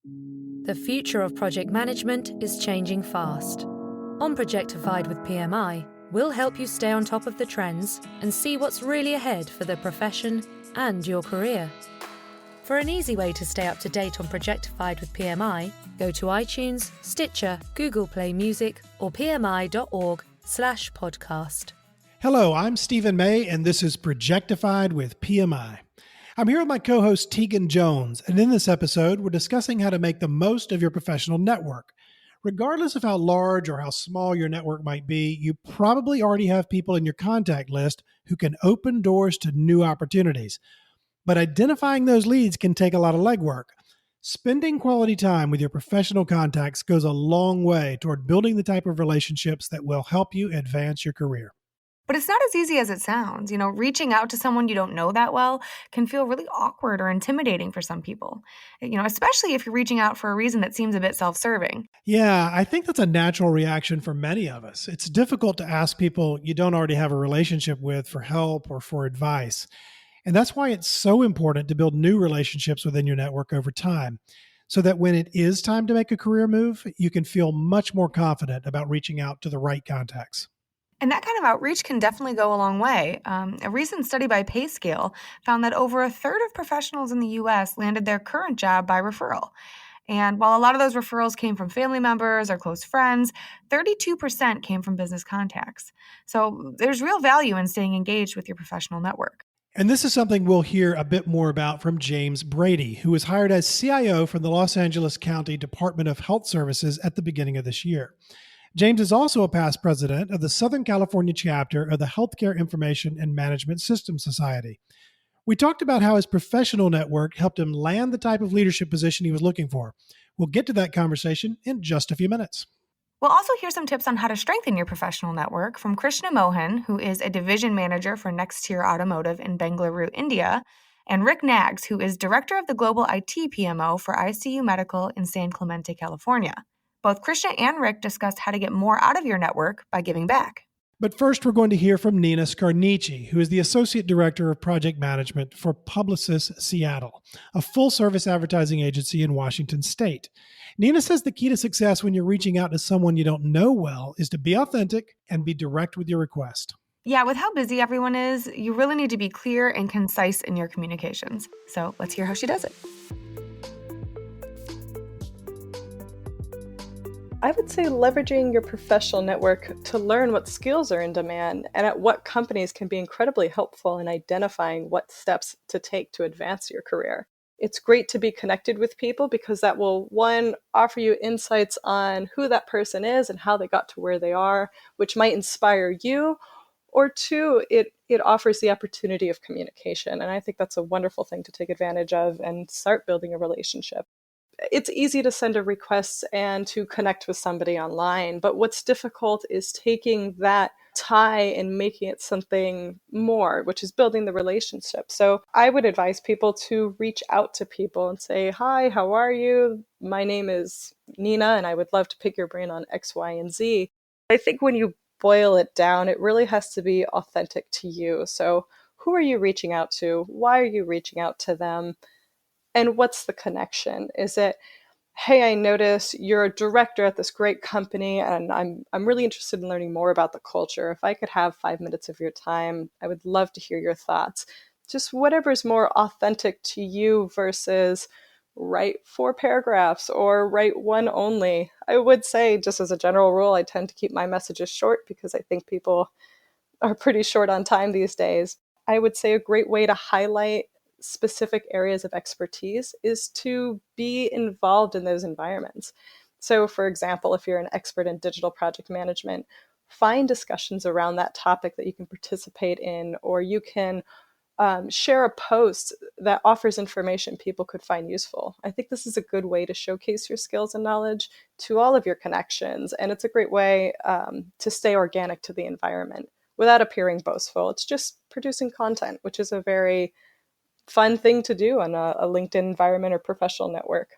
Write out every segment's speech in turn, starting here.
The future of project management is changing fast. On Projectified with PMI, we'll help you stay on top of the trends and see what's really ahead for the profession and your career. For an easy way to stay up to date on Projectified with PMI, go to iTunes, Stitcher, Google Play Music, or pmi.org/podcast. Hello, I'm Stephen May, and this is Projectified with PMI. I'm here with my co-host Tegan Jones, and in this episode, we're discussing how to make the most of your professional network. Regardless of how large or how small your network might be, you probably already have people in your contact list who can open doors to new opportunities. But identifying those leads can take a lot of legwork. Spending quality time with your professional contacts goes a long way toward building the type of relationships that will help you advance your career. But it's not as easy as it sounds. Reaching out to someone you don't know that well can feel really awkward or intimidating for some people, especially if you're reaching out for a reason that seems a bit self-serving. Yeah, I think that's a natural reaction for many of us. It's difficult to ask people you don't already have a relationship with for help or for advice. And that's why it's so important to build new relationships within your network over time, so that when it is time to make a career move, you can feel much more confident about reaching out to the right contacts. And that kind of outreach can definitely go a long way. A recent study by PayScale found that over a third of professionals in the U.S. landed their current job by referral. And while a lot of those referrals came from family members or close friends, 32% came from business contacts. So there's real value in staying engaged with your professional network. And this is something we'll hear a bit more about from James Brady, who was hired as CIO from the Los Angeles County Department of Health Services at the beginning of this year. James is also a past president of the Southern California chapter of the Healthcare Information and Management Systems Society. We talked about how his professional network helped him land the type of leadership position he was looking for. We'll get to that conversation in just a few minutes. We'll also hear some tips on how to strengthen your professional network from Krishna Mohan, who is a division manager for Nexteer Automotive in Bengaluru, India, and Rick Knaggs, who is director of the global IT PMO for ICU Medical in San Clemente, California. Both Krishna and Rick discussed how to get more out of your network by giving back. But first, we're going to hear from Nina Scarnici, who is the Associate Director of Project Management for Publicis Seattle, a full-service advertising agency in Washington State. Nina says the key to success when you're reaching out to someone you don't know well is to be authentic and be direct with your request. Yeah, with how busy everyone is, you really need to be clear and concise in your communications. So let's hear how she does it. I would say leveraging your professional network to learn what skills are in demand and at what companies can be incredibly helpful in identifying what steps to take to advance your career. It's great to be connected with people because that will, one, offer you insights on who that person is and how they got to where they are, which might inspire you, or two, it offers the opportunity of communication. And I think that's a wonderful thing to take advantage of and start building a relationship. It's easy to send a request and to connect with somebody online, but what's difficult is taking that tie and making it something more, which is building the relationship. So I would advise people to reach out to people and say, hi, how are you? My name is Nina, and I would love to pick your brain on X, Y, and Z. I think when you boil it down, it really has to be authentic to you. So who are you reaching out to? Why are you reaching out to them? And what's the connection? Is it, hey, I notice you're a director at this great company and I'm really interested in learning more about the culture. If I could have 5 minutes of your time, I would love to hear your thoughts. Just whatever's more authentic to you versus write 4 paragraphs or write one only. I would say, just as a general rule, I tend to keep my messages short because I think people are pretty short on time these days. I would say a great way to highlight specific areas of expertise is to be involved in those environments. So, for example, if you're an expert in digital project management, find discussions around that topic that you can participate in, or you can share a post that offers information people could find useful. I think this is a good way to showcase your skills and knowledge to all of your connections, and it's a great way to stay organic to the environment without appearing boastful. It's just producing content, which is a very fun thing to do on a LinkedIn environment or professional network.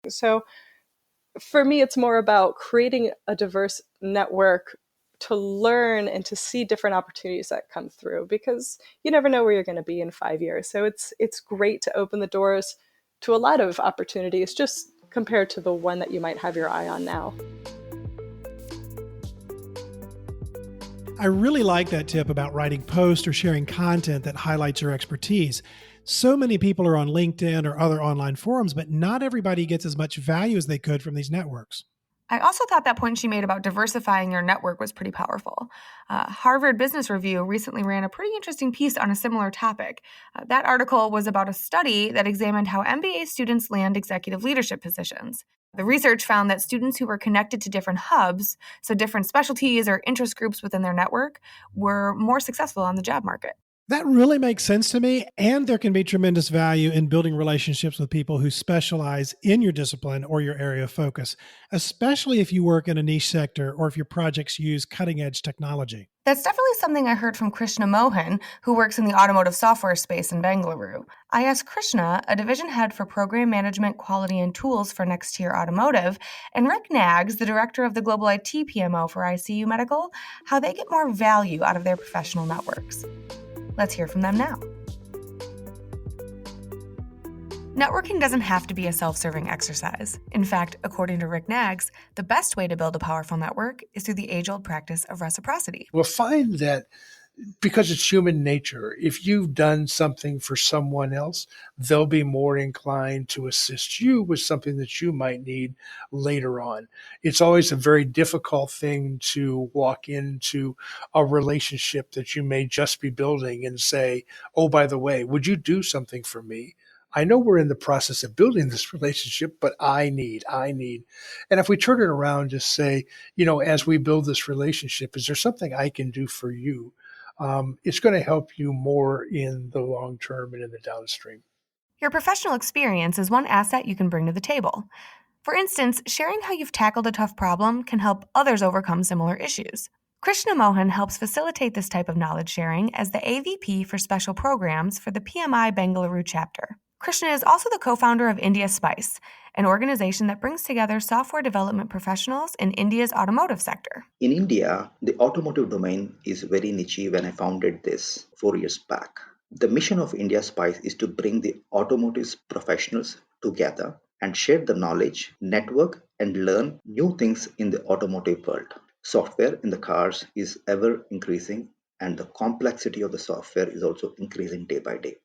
So for me, it's more about creating a diverse network to learn and to see different opportunities that come through, because you never know where you're going to be in 5 years. So it's great to open the doors to a lot of opportunities. Just compared to the one that you might have your eye on now. I really like that tip about writing posts or sharing content that highlights your expertise. So many people are on LinkedIn or other online forums, but not everybody gets as much value as they could from these networks. I also thought that point she made about diversifying your network was pretty powerful. Harvard Business Review recently ran a pretty interesting piece on a similar topic. That article was about a study that examined how MBA students land executive leadership positions. The research found that students who were connected to different hubs, so different specialties or interest groups within their network, were more successful on the job market. That really makes sense to me, and there can be tremendous value in building relationships with people who specialize in your discipline or your area of focus, especially if you work in a niche sector or if your projects use cutting-edge technology. That's definitely something I heard from Krishna Mohan, who works in the automotive software space in Bengaluru. I asked Krishna, a division head for program management, quality, and tools for Nexteer Automotive, and Rick Knaggs, the director of the global IT PMO for ICU Medical, how they get more value out of their professional networks. Let's hear from them now. Networking doesn't have to be a self-serving exercise. In fact, according to Rick Knaggs, the best way to build a powerful network is through the age-old practice of reciprocity. We'll find that because it's human nature, if you've done something for someone else, they'll be more inclined to assist you with something that you might need later on. It's always a very difficult thing to walk into a relationship that you may just be building and say, oh, by the way, would you do something for me? I know we're in the process of building this relationship, but I need. And if we turn it around, just say, as we build this relationship, is there something I can do for you? It's going to help you more in the long term and in the downstream. Your professional experience is one asset you can bring to the table. For instance, sharing how you've tackled a tough problem can help others overcome similar issues. Krishna Mohan helps facilitate this type of knowledge sharing as the AVP for special programs for the PMI Bengaluru chapter. Krishna is also the co-founder of India Spice, an organization that brings together software development professionals in India's automotive sector. In India, the automotive domain is very niche when I founded this 4 years back. The mission of India Spice is to bring the automotive professionals together and share the knowledge, network, and learn new things in the automotive world. Software in the cars is ever increasing, and the complexity of the software is also increasing day by day.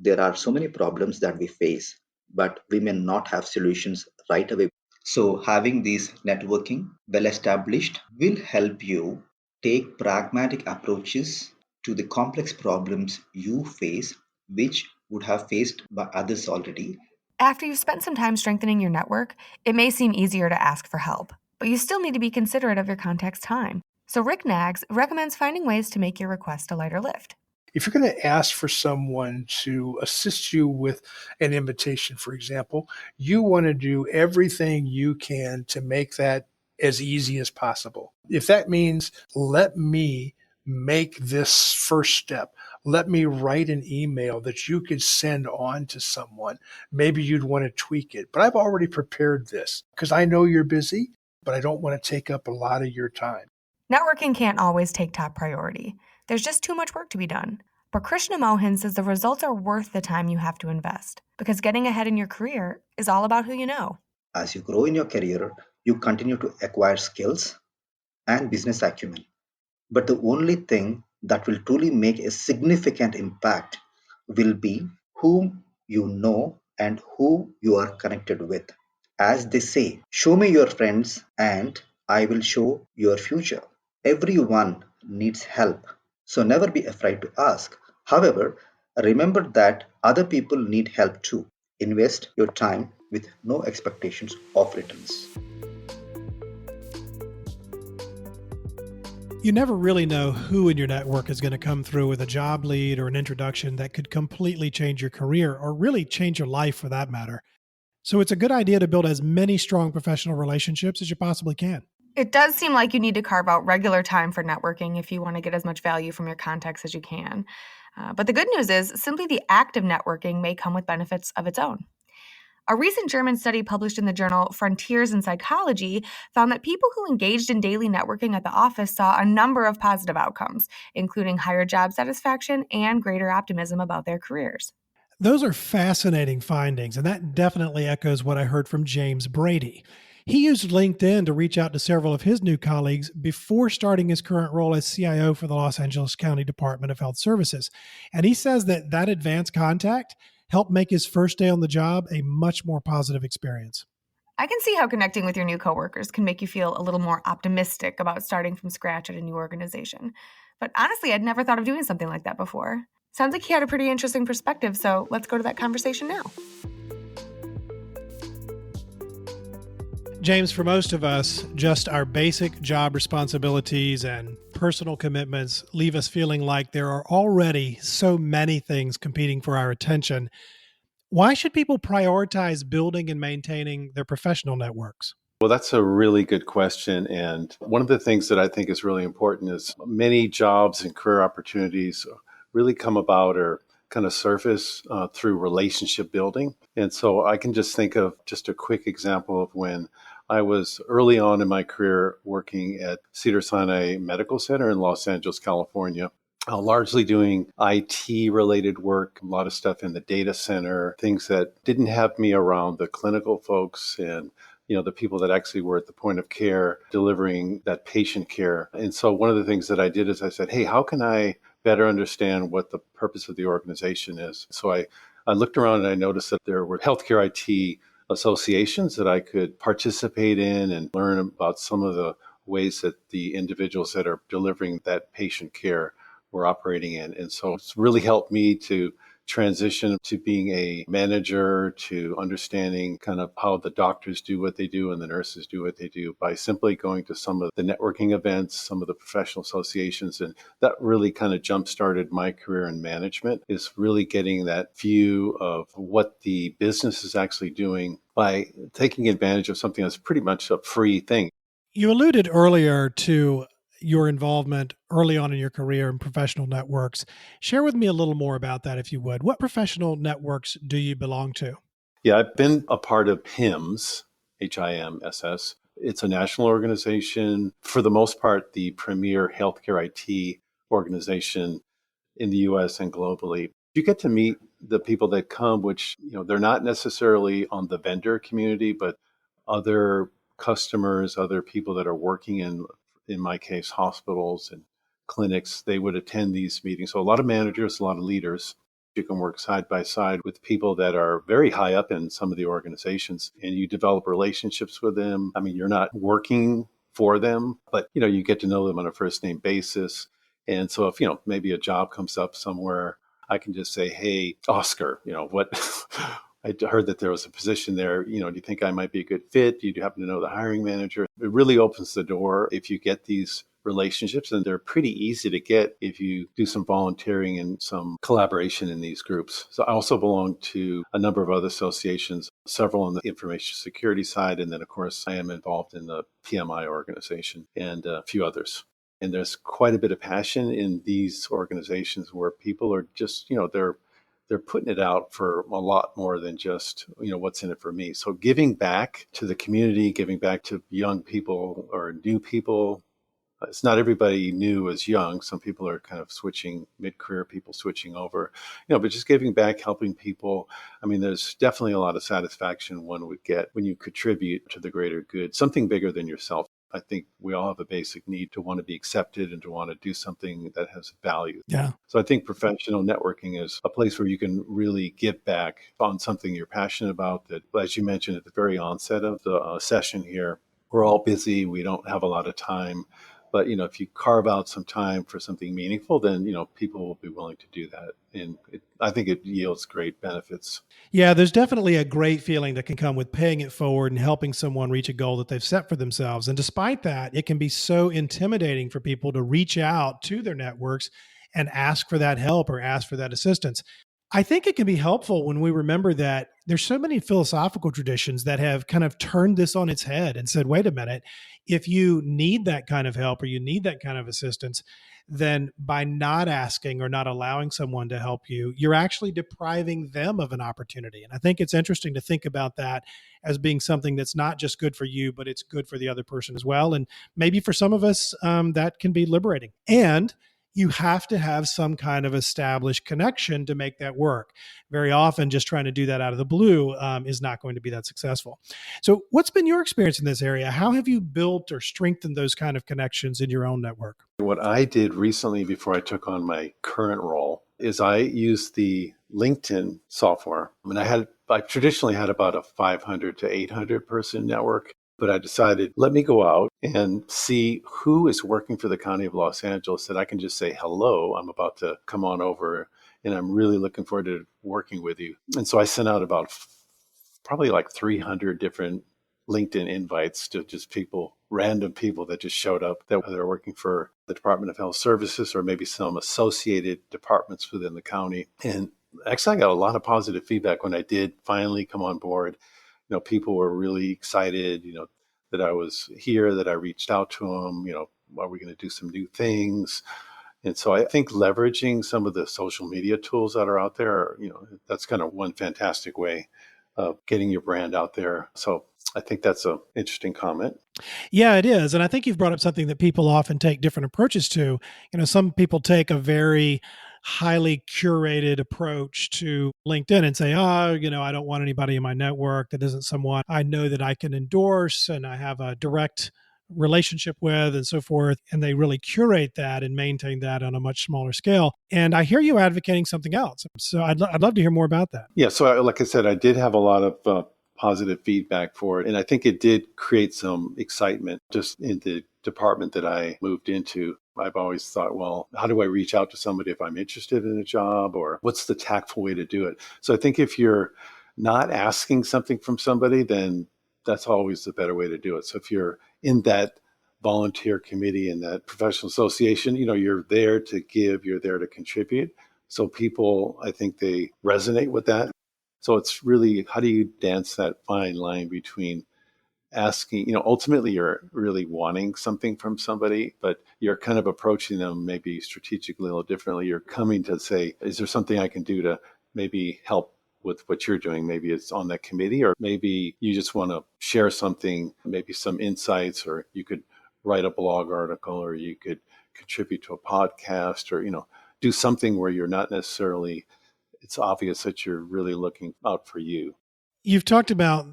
There are so many problems that we face, but we may not have solutions right away. So having these networking well established will help you take pragmatic approaches to the complex problems you face, which would have faced by others already. After you've spent some time strengthening your network, it may seem easier to ask for help, but you still need to be considerate of your contact's time. So Rick Knaggs recommends finding ways to make your request a lighter lift. If you're going to ask for someone to assist you with an invitation, for example, you want to do everything you can to make that as easy as possible. If that means let me make this first step, let me write an email that you could send on to someone, maybe you'd want to tweak it. But I've already prepared this because I know you're busy, but I don't want to take up a lot of your time. Networking can't always take top priority. There's just too much work to be done. But Krishna Mohan says the results are worth the time you have to invest because getting ahead in your career is all about who you know. As you grow in your career, you continue to acquire skills and business acumen. But the only thing that will truly make a significant impact will be whom you know and who you are connected with. As they say, show me your friends and I will show your future. Everyone needs help, so never be afraid to ask. However, remember that other people need help too. Invest your time with no expectations of returns. You never really know who in your network is going to come through with a job lead or an introduction that could completely change your career or really change your life for that matter. So it's a good idea to build as many strong professional relationships as you possibly can. It does seem like you need to carve out regular time for networking if you want to get as much value from your contacts as you can. But the good news is simply the act of networking may come with benefits of its own. A recent German study published in the journal Frontiers in Psychology found that people who engaged in daily networking at the office saw a number of positive outcomes, including higher job satisfaction and greater optimism about their careers. Those are fascinating findings, and that definitely echoes what I heard from James Brady. He used LinkedIn to reach out to several of his new colleagues before starting his current role as CIO for the Los Angeles County Department of Health Services. And he says that advanced contact helped make his first day on the job a much more positive experience. I can see how connecting with your new coworkers can make you feel a little more optimistic about starting from scratch at a new organization. But honestly, I'd never thought of doing something like that before. Sounds like he had a pretty interesting perspective, so let's go to that conversation now. James, for most of us, just our basic job responsibilities and personal commitments leave us feeling like there are already so many things competing for our attention. Why should people prioritize building and maintaining their professional networks? Well, that's a really good question. And one of the things that I think is really important is many jobs and career opportunities really come about or kind of surface through relationship building. And so I can just think of just a quick example of when I was early on in my career working at Cedars-Sinai Medical Center in Los Angeles, California. Largely doing IT related work, a lot of stuff in the data center, things that didn't have me around the clinical folks and the people that actually were at the point of care delivering that patient care. And so one of the things that I did is I said, hey, how can I better understand what the purpose of the organization is? So I looked around and I noticed that there were healthcare IT associations that I could participate in and learn about some of the ways that the individuals that are delivering that patient care were operating in. And so it's really helped me to transition to being a manager, to understanding kind of how the doctors do what they do and the nurses do what they do by simply going to some of the networking events, some of the professional associations. And that really kind of jump-started my career in management, is really getting that view of what the business is actually doing by taking advantage of something that's pretty much a free thing. You alluded earlier to your involvement early on in your career in professional networks. Share with me a little more about that, if you would. What professional networks do you belong to? Yeah, I've been a part of HIMSS, HIMSS. It's a national organization, for the most part, the premier healthcare IT organization in the US and globally. You get to meet the people that come, which, they're not necessarily on the vendor community, but other customers, other people that are working in my case, hospitals and clinics. They would attend these meetings. So a lot of managers, a lot of leaders. You can work side by side with people that are very high up in some of the organizations, and you develop relationships with them. I mean, you're not working for them, but you get to know them on a first name basis. And so if maybe a job comes up somewhere, I can just say, hey, Oscar, what I heard that there was a position there. Do you think I might be a good fit? Do you happen to know the hiring manager? It really opens the door if you get these relationships, and they're pretty easy to get if you do some volunteering and some collaboration in these groups. So I also belong to a number of other associations, several on the information security side, and then of course I am involved in the PMI organization and a few others. And there's quite a bit of passion in these organizations where people are just, they're putting it out for a lot more than just, what's in it for me. So giving back to the community, giving back to young people or new people. It's not everybody new is young. Some people are kind of switching mid-career, people switching over, but just giving back, helping people. I mean, there's definitely a lot of satisfaction one would get when you contribute to the greater good, something bigger than yourself. I think we all have a basic need to want to be accepted and to want to do something that has value. Yeah. So I think professional networking is a place where you can really give back on something you're passionate about. That, as you mentioned at the very onset of the session here, we're all busy. We don't have a lot of time. But, if you carve out some time for something meaningful, then, people will be willing to do that. And I think it yields great benefits. Yeah, there's definitely a great feeling that can come with paying it forward and helping someone reach a goal that they've set for themselves. And despite that, it can be so intimidating for people to reach out to their networks and ask for that help or ask for that assistance. I think it can be helpful when we remember that there's so many philosophical traditions that have kind of turned this on its head and said, wait a minute, if you need that kind of help or you need that kind of assistance, then by not asking or not allowing someone to help you, you're actually depriving them of an opportunity. And I think it's interesting to think about that as being something that's not just good for you, but it's good for the other person as well. And maybe for some of us, that can be liberating. And you have to have some kind of established connection to make that work. Very often, just trying to do that out of the blue is not going to be that successful. So what's been your experience in this area? How have you built or strengthened those kind of connections in your own network? What I did recently before I took on my current role is I used the LinkedIn software. I mean, I traditionally had about a 500 to 800 person network, but I decided, let me go out and see who is working for the County of Los Angeles that I can just say, hello, I'm about to come on over and I'm really looking forward to working with you. And so I sent out about probably like 300 different LinkedIn invites to just random people that just showed up that they're working for the Department of Health Services or maybe some associated departments within the county. And actually, I got a lot of positive feedback when I did finally come on board. People were really excited, that I was here, that I reached out to them, are we going to do some new things? And so I think leveraging some of the social media tools that are out there, that's kind of one fantastic way of getting your brand out there. So I think that's an interesting comment. Yeah, it is. And I think you've brought up something that people often take different approaches to. Some people take a very highly curated approach to LinkedIn and say, I don't want anybody in my network that isn't someone I know that I can endorse and I have a direct relationship with and so forth. And they really curate that and maintain that on a much smaller scale. And I hear you advocating something else. So I'd love to hear more about that. Yeah. So like I said, I did have a lot of positive feedback for it. And I think it did create some excitement just in the department that I moved into. I've always thought, well, how do I reach out to somebody if I'm interested in a job, or what's the tactful way to do it? So I think if you're not asking something from somebody, then that's always the better way to do it. So if you're in that volunteer committee in that professional association, you're there to give, you're there to contribute. So people, I think they resonate with that. So it's really, how do you dance that fine line between asking, ultimately you're really wanting something from somebody, but you're kind of approaching them maybe strategically a little differently. You're coming to say, is there something I can do to maybe help with what you're doing? Maybe it's on that committee, or maybe you just want to share something, maybe some insights, or you could write a blog article, or you could contribute to a podcast, or, do something where you're not necessarily, it's obvious that you're really looking out for you. You've talked about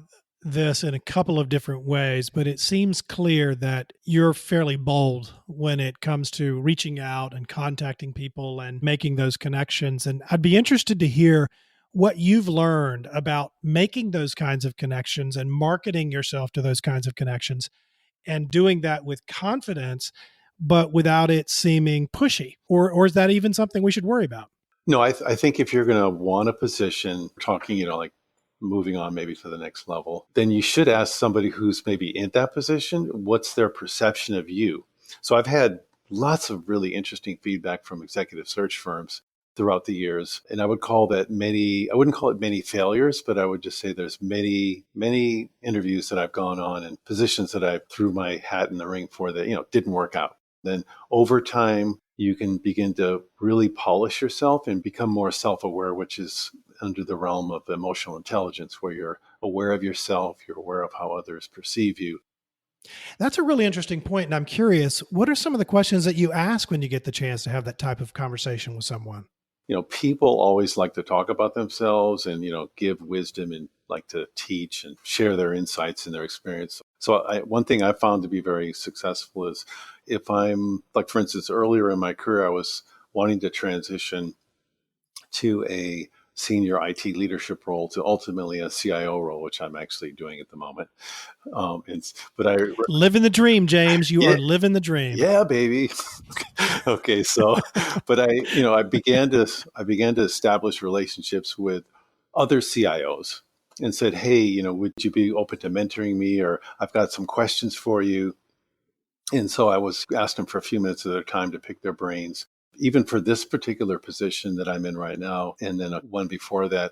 this in a couple of different ways, but it seems clear that you're fairly bold when it comes to reaching out and contacting people and making those connections. And I'd be interested to hear what you've learned about making those kinds of connections and marketing yourself to those kinds of connections and doing that with confidence, but without it seeming pushy. Or is that even something we should worry about? No, I think if you're going to want a position, talking, like moving on maybe to the next level, then you should ask somebody who's maybe in that position, what's their perception of you? So I've had lots of really interesting feedback from executive search firms throughout the years. And I would call that I wouldn't call it many failures, but I would just say there's many, many interviews that I've gone on and positions that I threw my hat in the ring for that, didn't work out. Then over time, you can begin to really polish yourself and become more self-aware, which is under the realm of emotional intelligence, where you're aware of yourself, you're aware of how others perceive you. That's a really interesting point. And I'm curious, what are some of the questions that you ask when you get the chance to have that type of conversation with someone? People always like to talk about themselves and, give wisdom and like to teach and share their insights and their experience. So one thing I found to be very successful is if I'm, like, for instance, earlier in my career, I was wanting to transition to a senior IT leadership role to ultimately a CIO role, which I'm actually doing at the moment. But I living the dream, James. You are living the dream. Yeah, baby. Okay, so, but I began to establish relationships with other CIOs and said, hey, would you be open to mentoring me? Or I've got some questions for you. And so I was asking them for a few minutes of their time to pick their brains. Even for this particular position that I'm in right now, and then one before that,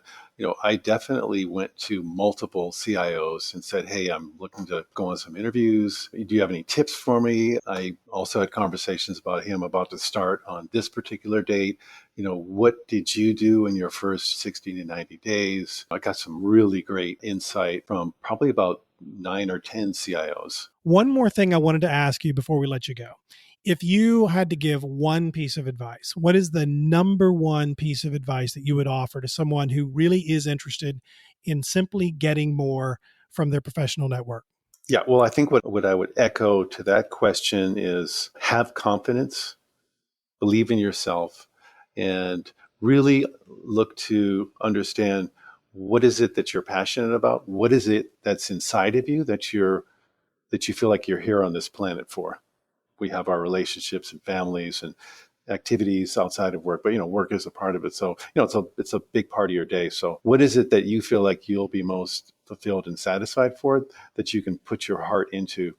I definitely went to multiple CIOs and said, hey, I'm looking to go on some interviews. Do you have any tips for me? I also had conversations about, hey, I'm about to start on this particular date. What did you do in your first 60 to 90 days? I got some really great insight from probably about 9 or 10 CIOs. One more thing I wanted to ask you before we let you go. If you had to give one piece of advice, what is the number one piece of advice that you would offer to someone who really is interested in simply getting more from their professional network? Yeah, well, I think what I would echo to that question is have confidence, believe in yourself, and really look to understand what is it that you're passionate about? What is it that's inside of you that you feel like you're here on this planet for? We have our relationships and families and activities outside of work, but work is a part of it. So it's a big part of your day. So what is it that you feel like you'll be most fulfilled and satisfied for, that you can put your heart into?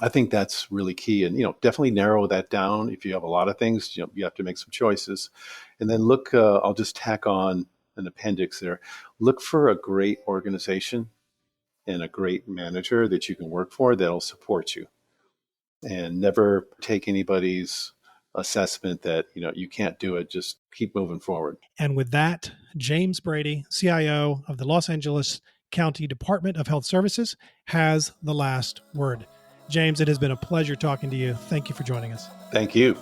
I think that's really key. And definitely narrow that down. If you have a lot of things, you have to make some choices. And then look, I'll just tack on an appendix there. Look for a great organization and a great manager that you can work for that'll support you. And never take anybody's assessment that you can't do it. Just keep moving forward. And with that, James Brady, CIO of the Los Angeles County Department of Health Services, has the last word. James, it has been a pleasure talking to you. Thank you for joining us. Thank you.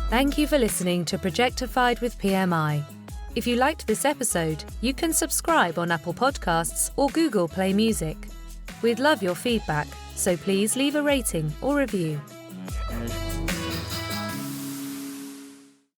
Thank you for listening to Projectified with PMI. If you liked this episode, you can subscribe on Apple Podcasts or Google Play Music. We'd love your feedback, so please leave a rating or review.